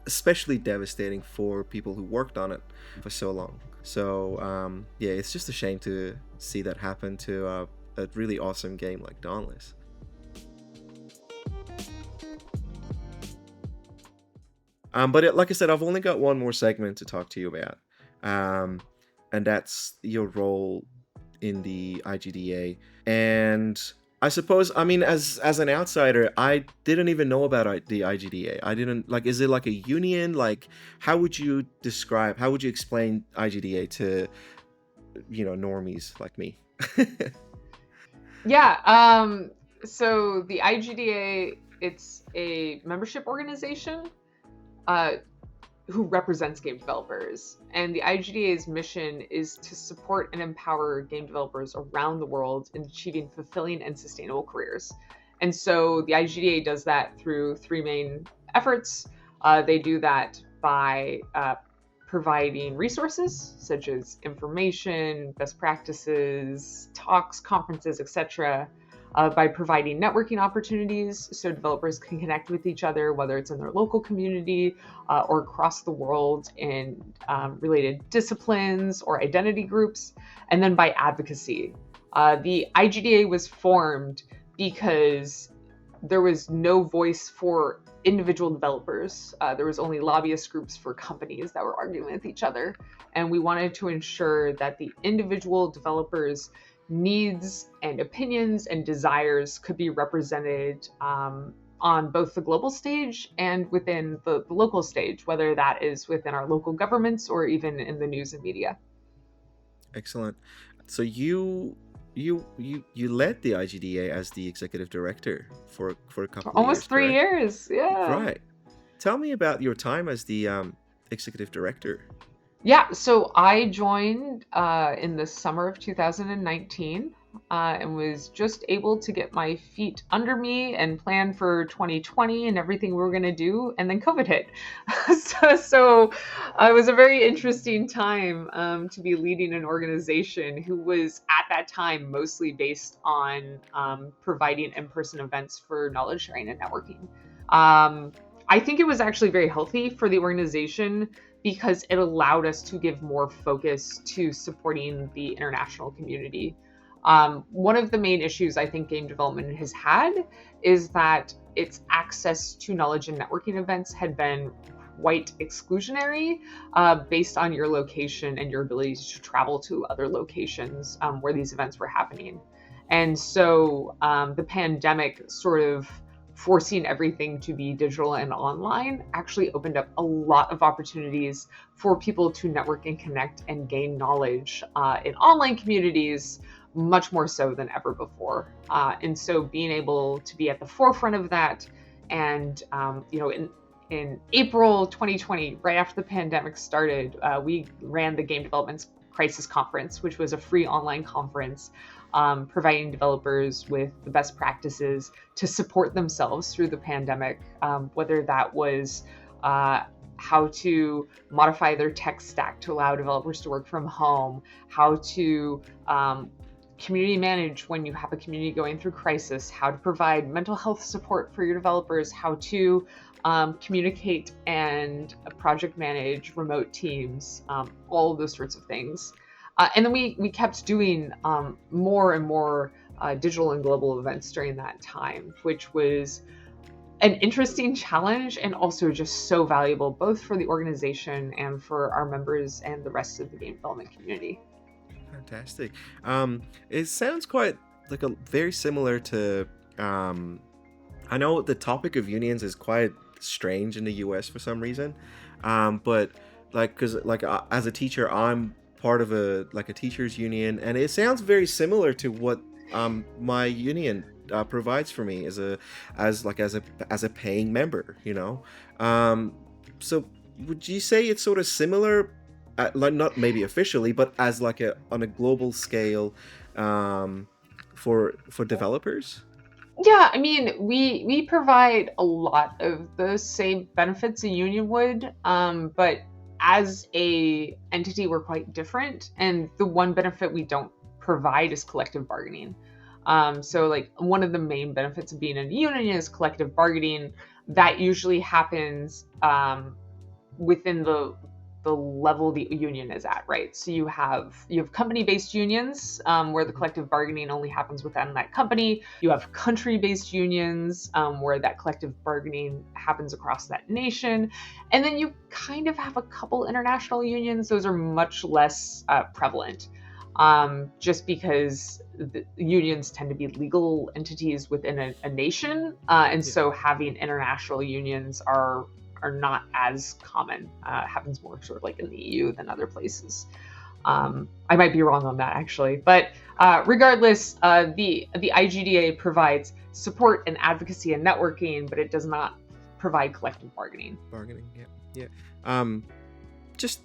especially devastating for people who worked on it for so long. So yeah, it's just a shame to see that happen to a really awesome game like Dauntless. But like I said, I've only got one more segment to talk to you about, and that's your role in the IGDA. And I suppose, I mean, as an outsider, I didn't even know about the IGDA. I didn't, like, is it like a union? Like, how would you explain IGDA to, normies like me? Yeah. So the IGDA, it's a membership organization who represents game developers. And the IGDA's mission is to support and empower game developers around the world in achieving fulfilling and sustainable careers. And so the IGDA does that through three main efforts. They do that by providing resources such as information, best practices, talks, conferences, etc. By providing networking opportunities so developers can connect with each other, whether it's in their local community or across the world in related disciplines or identity groups, and then by advocacy, The IGDA was formed because there was no voice for individual developers. There was only lobbyist groups for companies that were arguing with each other. And we wanted to ensure that the individual developers' needs and opinions and desires could be represented on both the global stage and within the local stage, whether that is within our local governments or even in the news and media. Excellent. So you led the IGDA as the executive director for a couple of years, Almost three correct? years, yeah. Right. Tell me about your time as the executive director. Yeah, so I joined in the summer of 2019 and was just able to get my feet under me and plan for 2020 and everything we were going to do. And then COVID hit. So it was a very interesting time to be leading an organization who was at that time mostly based on providing in-person events for knowledge sharing and networking. I think it was actually very healthy for the organization because it allowed us to give more focus to supporting the international community. One of the main issues I think game development has had is that its access to knowledge and networking events had been quite exclusionary based on your location and your ability to travel to other locations where these events were happening. And so the pandemic sort of forcing everything to be digital and online actually opened up a lot of opportunities for people to network and connect and gain knowledge in online communities much more so than ever before. And so being able to be at the forefront of that and, in April 2020, right after the pandemic started, we ran the Game Development Crisis Conference, which was a free online conference providing developers with the best practices to support themselves through the pandemic, whether that was how to modify their tech stack to allow developers to work from home, how to community manage when you have a community going through crisis, how to provide mental health support for your developers, how to communicate and project manage remote teams, all of those sorts of things. And then we kept doing more and more digital and global events during that time, which was an interesting challenge and also just so valuable, both for the organization and for our members and the rest of the game development community. Fantastic. It sounds quite like a very similar to. I know the topic of unions is quite strange in the U.S. for some reason, but because as a teacher, I'm part of a teachers union, and it sounds very similar to what my union provides for me as a paying member. So would you say it's sort of similar? Not maybe officially, but as on a global scale for developers? Yeah, I mean, we provide a lot of the same benefits a union would, but as a entity, we're quite different. And the one benefit we don't provide is collective bargaining. So one of the main benefits of being in a union is collective bargaining. That usually happens within the level the union is at, right? So you have company-based unions where the collective bargaining only happens within that company. You have country-based unions where that collective bargaining happens across that nation. And then you kind of have a couple international unions. Those are much less prevalent just because the unions tend to be legal entities within a nation. And so having international unions are not as common. Happens more sort of in the EU than other places. I might be wrong on that actually, but regardless, the IGDA provides support and advocacy and networking, but it does not provide collective bargaining. Yeah. Just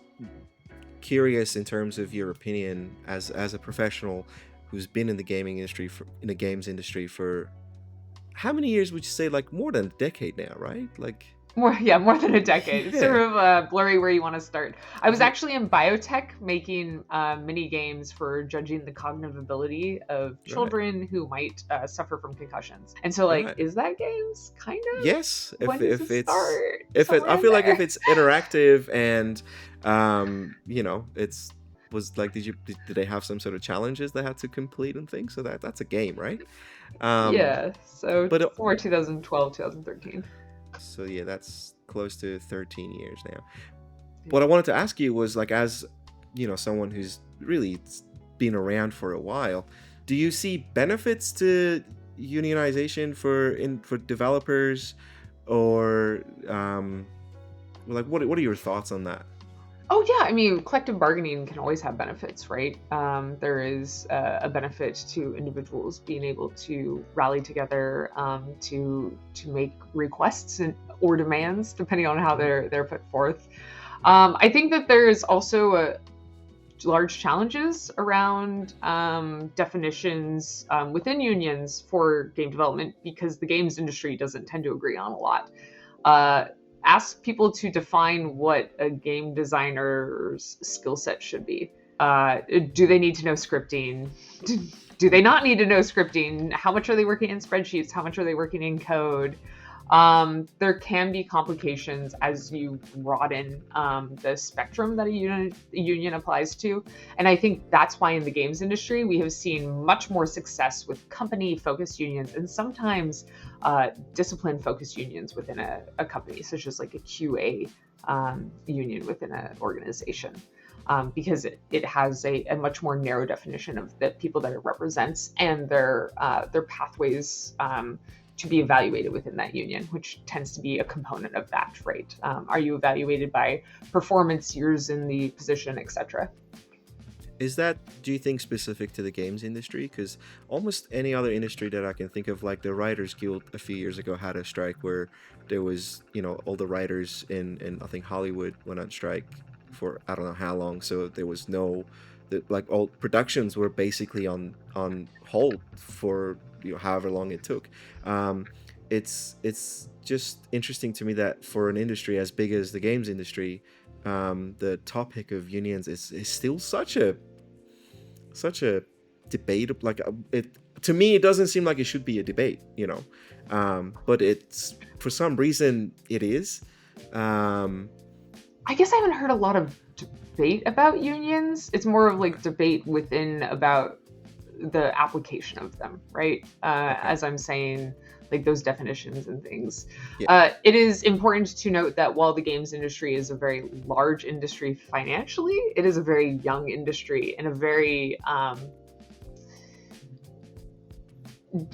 curious in terms of your opinion as a professional who's been in the gaming industry in the games industry for how many years would you say? More than a decade now, right? More than a decade. It's sort of blurry where you want to start. I was actually in biotech making mini games for judging the cognitive ability of children who might suffer from concussions. And so, is that games? Kind of. Yes. When does it start? I feel like if it's interactive and, it's Was like, did they have some sort of challenges they had to complete and things? So that's a game, right? Um, Yeah, so but somewhere 2012, 2013. so yeah, that's close to 13 years now. Yeah. What I wanted to ask you was like, as someone who's really been around for a while, do you see benefits to unionization for developers, or like what are your thoughts on that? Oh yeah, I mean, collective bargaining can always have benefits, right? There is a benefit to individuals being able to rally together to make requests or demands, depending on how they're put forth. I think that there's also large challenges around definitions within unions for game development because the games industry doesn't tend to agree on a lot. Uh, Ask people to define what a game designer's skill set should be. Do they need to know scripting? Do they not need to know scripting? How much are they working in spreadsheets? How much are they working in code? There can be complications as you broaden the spectrum that a union applies to. And I think that's why in the games industry, we have seen much more success with company-focused unions and sometimes discipline-focused unions within a company, such as like a QA union within an organization. Because it has a much more narrow definition of the people that it represents and their pathways to be evaluated within that union, which tends to be a component of that, right? Are you evaluated by performance, years in the position, etc.? Is that, do you think, specific to the games industry? Because almost any other industry that I can think of, like the Writers Guild a few years ago had a strike where there was, all the writers in I think Hollywood went on strike for I don't know how long. So there was like all productions were basically on hold for however long it took. It's just interesting to me that for an industry as big as the games industry, the topic of unions is still such a debate. Like it to me, it doesn't seem like it should be a debate, but it's for some reason it is. I guess I haven't heard a lot of debate about unions. It's more of like debate within about the application of them, right? Okay. As I'm saying, like those definitions and things. Yeah. It is important to note that while the games industry is a very large industry financially, it is a very young industry and a very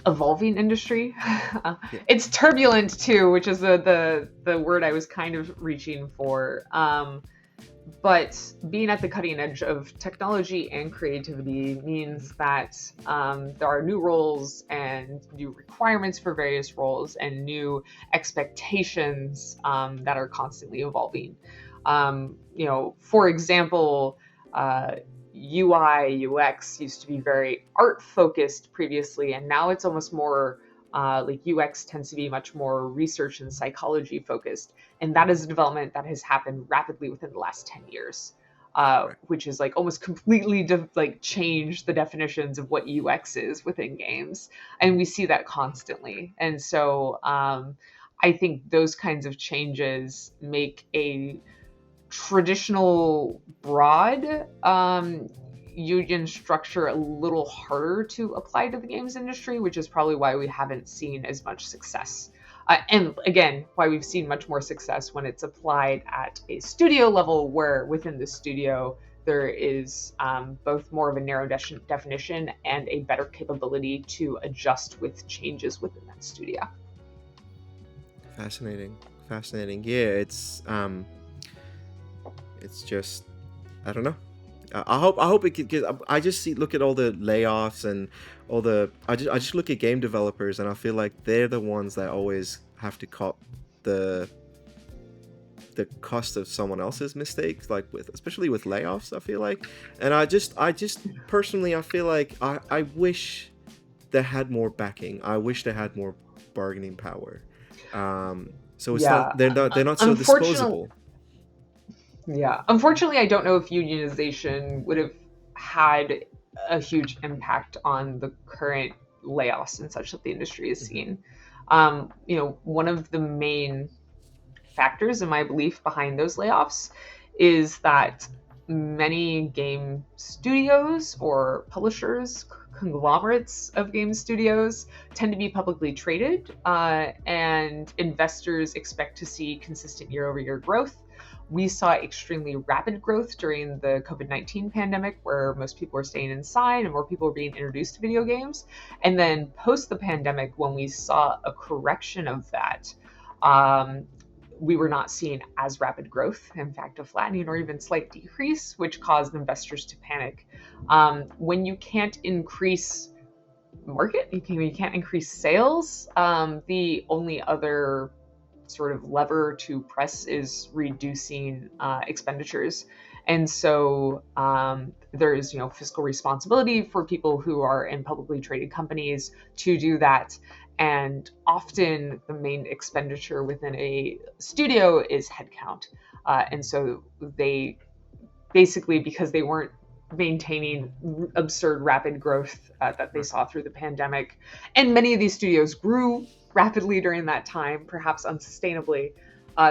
evolving industry. Yeah. It's turbulent too, which is the word I was kind of reaching for. But being at the cutting edge of technology and creativity means that there are new roles and new requirements for various roles and new expectations that are constantly evolving. For example, UI, UX used to be very art focused previously, and now it's almost more like UX tends to be much more research and psychology focused. And that is a development that has happened rapidly within the last 10 years, Right. which is like almost completely changed the definitions of what UX is within games. And we see that constantly. And so I think those kinds of changes make a traditional broad union structure a little harder to apply to the games industry, which is probably why we haven't seen as much success. And again, why we've seen much more success when it's applied at a studio level, where within the studio there is both more of a narrow definition and a better capability to adjust with changes within that studio. Fascinating. Yeah, it's just, I don't know. I hope it could get. I just look at all the layoffs and all the. I just look at game developers and I feel like they're the ones that always have to cut the cost of someone else's mistakes, like especially with layoffs. I feel like, and I just personally I feel like I wish they had more backing. I wish they had more bargaining power. So it's Yeah, they're not so disposable. Yeah, unfortunately, I don't know if unionization would have had a huge impact on the current layoffs and such that the industry is seeing. One of the main factors in my belief behind those layoffs is that many game studios or publishers, conglomerates of game studios, tend to be publicly traded, and investors expect to see consistent year-over-year growth. We saw extremely rapid growth during the COVID-19 pandemic, where most people were staying inside and more people were being introduced to video games. And then post the pandemic, when we saw a correction of that, we were not seeing as rapid growth, in fact, a flattening or even slight decrease, which caused investors to panic. When you can't increase market, you can't increase sales, the only other sort of lever to press is reducing expenditures. And so there's fiscal responsibility for people who are in publicly traded companies to do that. And often the main expenditure within a studio is headcount. And so they basically, because they weren't maintaining absurd rapid growth that they saw through the pandemic, and many of these studios grew rapidly during that time, perhaps unsustainably,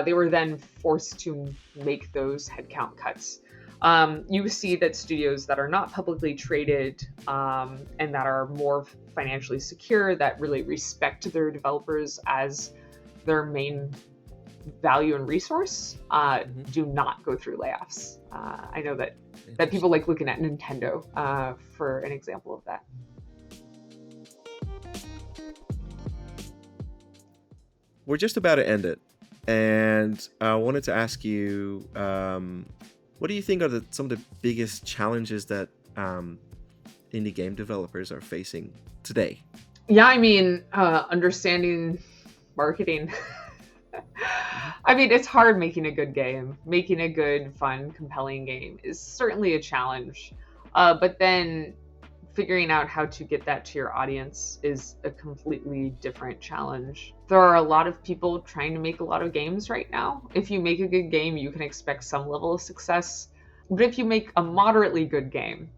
they were then forced to make those headcount cuts. You see that studios that are not publicly traded and that are more financially secure, that really respect their developers as their main value and resource, do not go through layoffs. I know that people like looking at Nintendo for an example of that. We're just about to end it, and I wanted to ask you, what do you think are some of the biggest challenges that indie game developers are facing today? Yeah, I mean, understanding marketing. I mean, it's hard making a good game. Making a good, fun, compelling game is certainly a challenge. But then figuring out how to get that to your audience is a completely different challenge. There are a lot of people trying to make a lot of games right now. If you make a good game, you can expect some level of success. But if you make a moderately good game,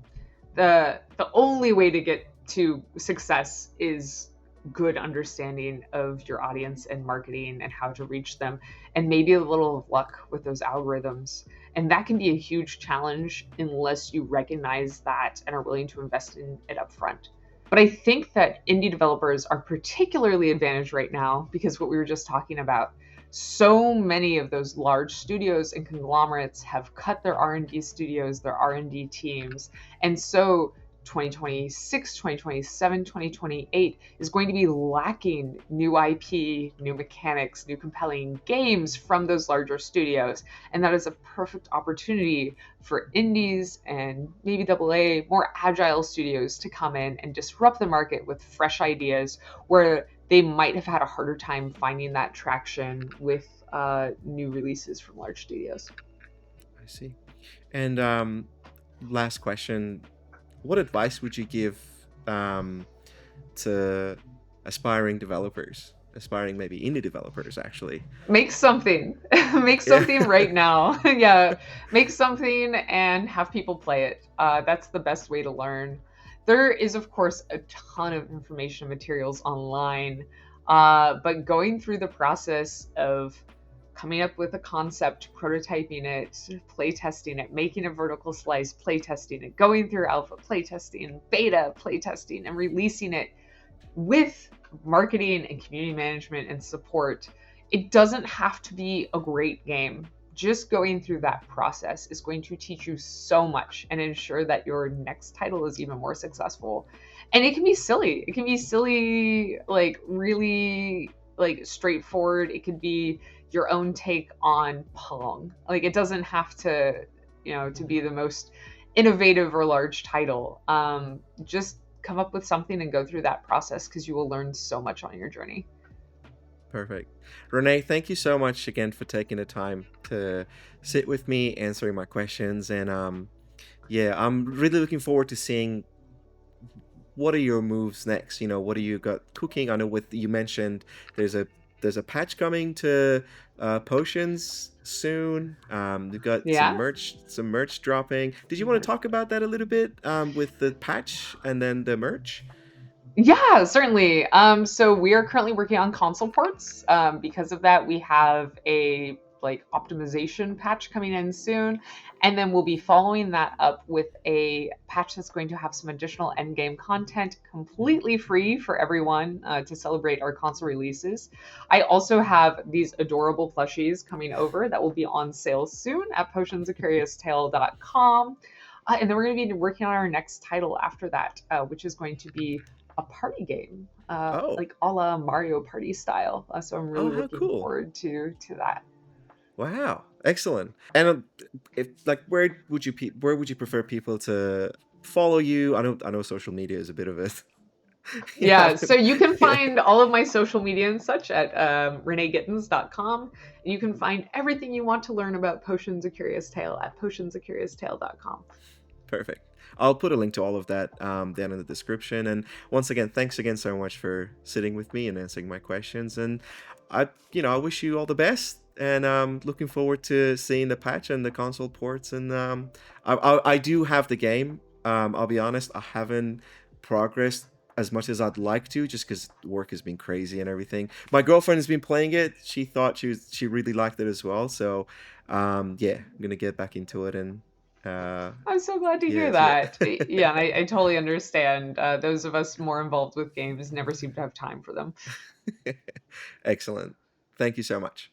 the only way to get to success is good understanding of your audience and marketing and how to reach them, and maybe a little of luck with those algorithms. And that can be a huge challenge unless you recognize that and are willing to invest in it up front. But I think that indie developers are particularly advantaged right now because what we were just talking about, so many of those large studios and conglomerates have cut their R&D studios, their R&D teams. And so 2026, 2027, 2028 is going to be lacking new IP, new mechanics, new compelling games from those larger studios. And that is a perfect opportunity for indies and maybe AA, more agile studios to come in and disrupt the market with fresh ideas where they might have had a harder time finding that traction with new releases from large studios. I see. And last question. What advice would you give to aspiring developers, maybe indie developers, actually? Make something. Make something right now. Yeah, make something and have people play it. That's the best way to learn. There is, of course, a ton of information and materials online, but going through the process of coming up with a concept, prototyping it, playtesting it, making a vertical slice, playtesting it, going through alpha, playtesting, beta, playtesting, and releasing it with marketing and community management and support. It doesn't have to be a great game. Just going through that process is going to teach you so much and ensure that your next title is even more successful. And it can be silly. It can be silly, like really like straightforward. It could be your own take on Pong. Like it doesn't have to, to be the most innovative or large title. Just come up with something and go through that process because you will learn so much on your journey. Perfect. Renee, thank you so much again for taking the time to sit with me, answering my questions. And yeah, I'm really looking forward to seeing what are your moves next. What do you got cooking? I know you mentioned there's a patch coming to potions soon. We've got some merch dropping. Did you want to talk about that a little bit with the patch and then the merch? Yeah, certainly. So we are currently working on console ports. Because of that, we have a like optimization patch coming in soon. And then we'll be following that up with a patch that's going to have some additional endgame content completely free for everyone to celebrate our console releases. I also have these adorable plushies coming over that will be on sale soon at potionsofcurioustale.com. And then we're going to be working on our next title after that, which is going to be a party game, Oh, like a la Mario Party style. So I'm oh, really how looking cool! forward to that. Wow, excellent. And if like, where would you prefer people to follow you? I know social media is a bit of a you Yeah, so haven't. you can Yeah, find all of my social media and such at reneegittins.com. You can find everything you want to learn about Potions of Curious Tale at potionsofcurioustale.com. perfect. I'll put a link to all of that down in the description. And once again, thanks again so much for sitting with me and answering my questions. And I wish you all the best. And looking forward to seeing the patch and the console ports. And I do have the game. I'll be honest, I haven't progressed as much as I'd like to, just because work has been crazy and everything. My girlfriend has been playing it. She thought she really liked it as well. So yeah, I'm gonna get back into it and I'm so glad to hear yes, yeah. that. Yeah, and I totally understand. Those of us more involved with games never seem to have time for them. Excellent. Thank you so much.